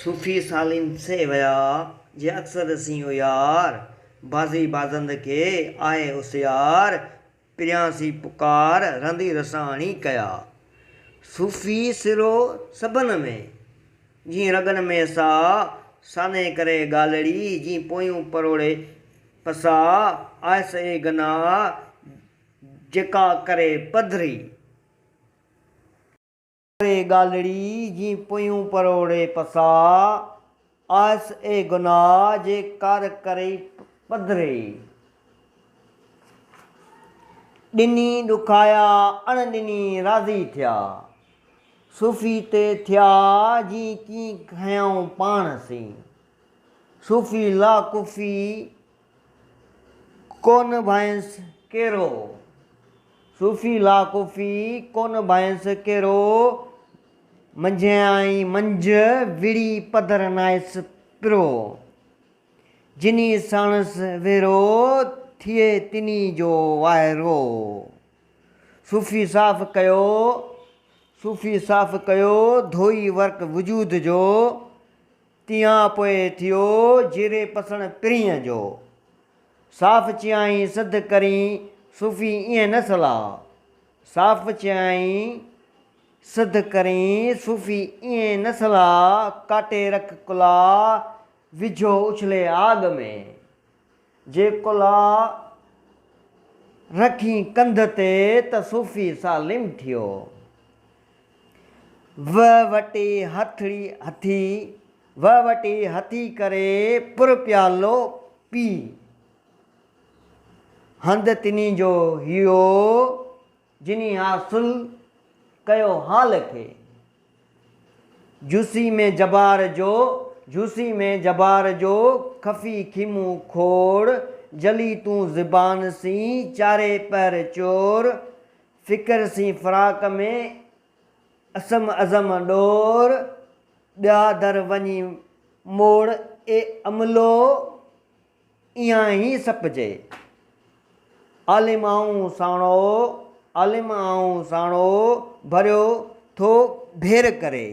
सूफ़ी सालिन से वया जे अक्सर सी हो यार बाज़ी बाज़ंद के आए उस यार प्रियांसी पुकार रंदी रसाणी कया सूफ़ी सिरो सबन में जी रगन में सा साने करे गालड़ी जी पोयूं परोड़े पसा आयस ए गना जेका करे पधरी करे गालड़ी जी पोयूं परोड़े पसा आयस ए गुना जे कार करे पधरे ॾिनी ॾुखाया अण ॾिनी राज़ी थिया सूफ़ी ते थिया जी की खयाऊं पाण सी सूफ़ी ला कुफ़ी कोन भाइंस केरो सूफ़ी ला कुफ़ी कोन भाइंस केरो मंझियाई मंझ विड़ी पधर नाइस पिरो जिनी साणस वेरो थिए तिनी जो वायरो सूफ़ी साफ़ कयो धोई वर्क वजूद जो तियां पोइ थियो जीरे पसण पिरीअ जो साफ़ चयाई सद करी सूफ़ी ईअं न सलाह साफ़ चयाई सद करी सूफ़ी ईअं न सलाह काटे रख कुला विझो उछले आग में जे कुला रखी कंध ते त सूफ़ी सालिम थियो वटी हथी करे पुर प्यालो पी हंध तिनी जो हियो जिनी हासिल कयो हाल खे जूसी में जबार जो खफ़ी खिमू खोड़ जली तूं ज़बान सी चारे पैर चोर फ़िक्र सी फ़राक में असम अज़म डोर ॿिया दर वञी मोड़ ए अमलो इयां ई सपजे आलिम आऊं साणो भरियो थो भेर करे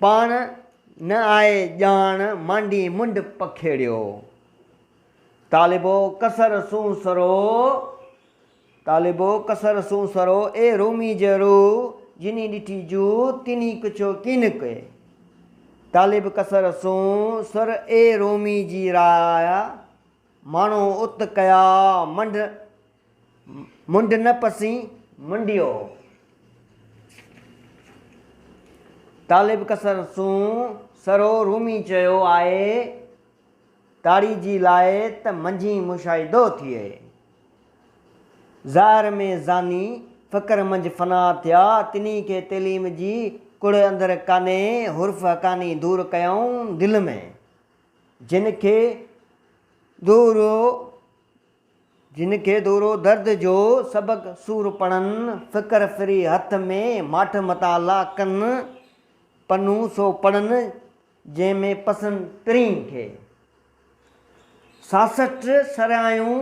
पाण न आए ॼाण मांडी मुंड पखेड़ियो तालिबो कसर सूं सरो ए रोमी जरू जिनी ॾिठी जू तिनी कुछो किन के तालिब कसर सूं सर ए रोमी जी राया माण्हू उत कया मुंड न पसी मुंडियो तालिब कसर सूं सरो रूमी चयो आहे ताड़ी जी लाइ त मंझी मुशाहिदो थिए ज़ाहिर में ज़ानी फ़क़्र मंझि फना थिया तिनी खे तइलीम जी कुड़ अंदरि कान्हे हुर्फ़ हकानी दूर कयऊं दिलि में जिन खे दूरो दर्द जो सबक सूर पढ़नि फ़िक्र फिरी हथ में माठ मताला कनि पन्नू सो पढ़नि जंहिंमें पसंदि पिरी खे 66 सरायूं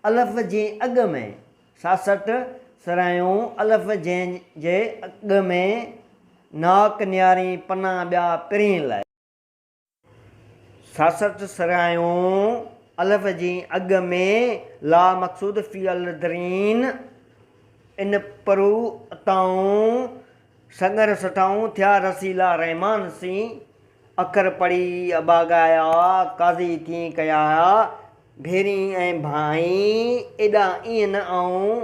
अलफ़ जे अॻ में 66 सरायूं अलफ़ जे अॻ में नाक न्यारी पना ॿिया पिरी लाइ 66 सरायूं अलफ़ जी अॻ में ला मक़सूद फ़ी अलदरीन इन परू अताऊं सगर सटाऊं थिया रसीला रहमान सी अखर पढ़ी अबागाया काज़ी थी कया भेरी ऐं भाई एॾा ईअं न आऊं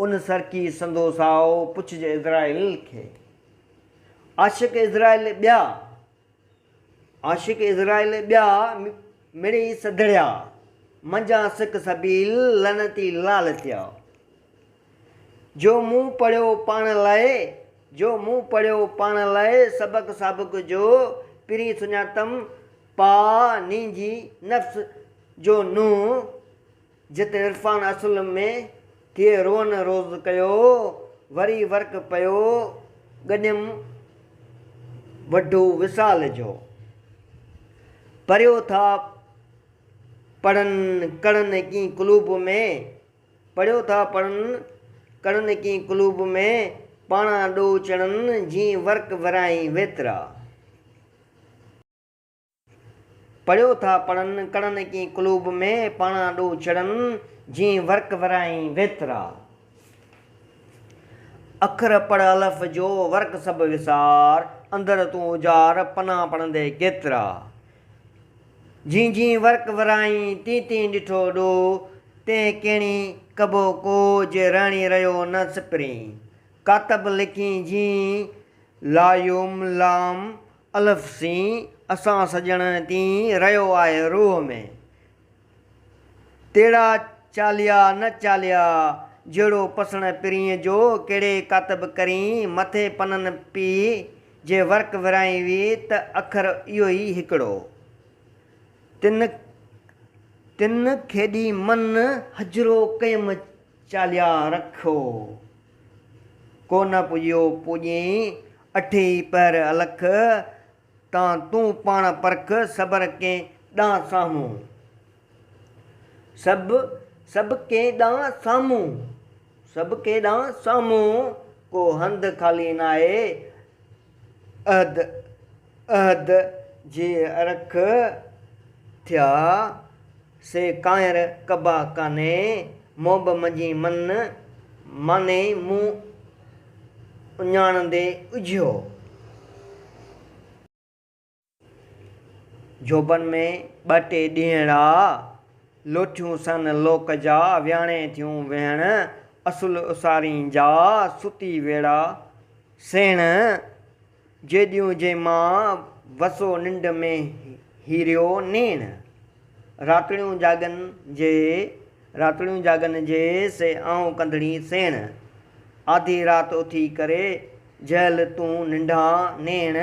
उन सरकी संदोसाओ पुछजे इज़राइल खे आशिक़ इज़राइल ॿिया मिड़ी सदड़िया मंझां सिक सबील लनती लाल थिया जो मूं पढ़ियो पाण लाइ सबक साबक जो पिरी सुञातम पा नींजी नफ़्स जो नूं जिते इरफ़ान असुल में थिए रोन रोज़ कयो वरी वर्क पियो गॾियम वढो विसाल जो परियो था पढ़नि कड़नि की कुलूब में पाणा ॾो चढ़नि जी वर्क वराई वेतिरा पढ़ियो था पढ़नि कड़नि की कुलूब में पाणा ॾो चढ़नि जीअं वर्क वराई वेतिरा अखर पढ़ अलफ जो वर्क सभु विसार अंदरि तूं उजार पना पढ़ंदे केतिरा जीअं जीअं वर्क वराई तीं तीं ॾिठो ॾो तंहिं कहिड़ी कबो को जे राणी रहियो न सिपरी कातब लिखी जीअं लायुम लाम अलफ सी असां सॼण तीं रहियो आहे रूह में तेड़ा चालिया न चालिया जहिड़ो पसण पिरीअ जो कहिड़े कातब करी मथे पननि पी जे वर्क विराई हुई त अखर इहो ई हिकिड़ो तिन खेॾी मन हजरो कयम चालिया रखो को न पुॼियो पुॼी अठी पहर अलख तां तूं पाण परख सबर के ॾांहुं साम्हूं सभु के ॾांहुं साम्हूं सभु के ॾांहुं साम्हूं को हंधि ख़ाली न आहे अहद जे अरख थिया से कायर कबा काने मोब मंझी मन माने मुंहुं उञाणंदे उझियो जोबन में ॿ टे ॾींहड़ा लोठियूं सन लोक जा विहाणे थियूं वेहण असुल उसारी जा सुती वेड़ा सेण जेॾियूं जे मां वसो निंड में हीरियो नेण रातड़ियूं जागन जे से आऊं कंदड़ी सेण आधी रात उथी करे जहल तूं निंढा नेण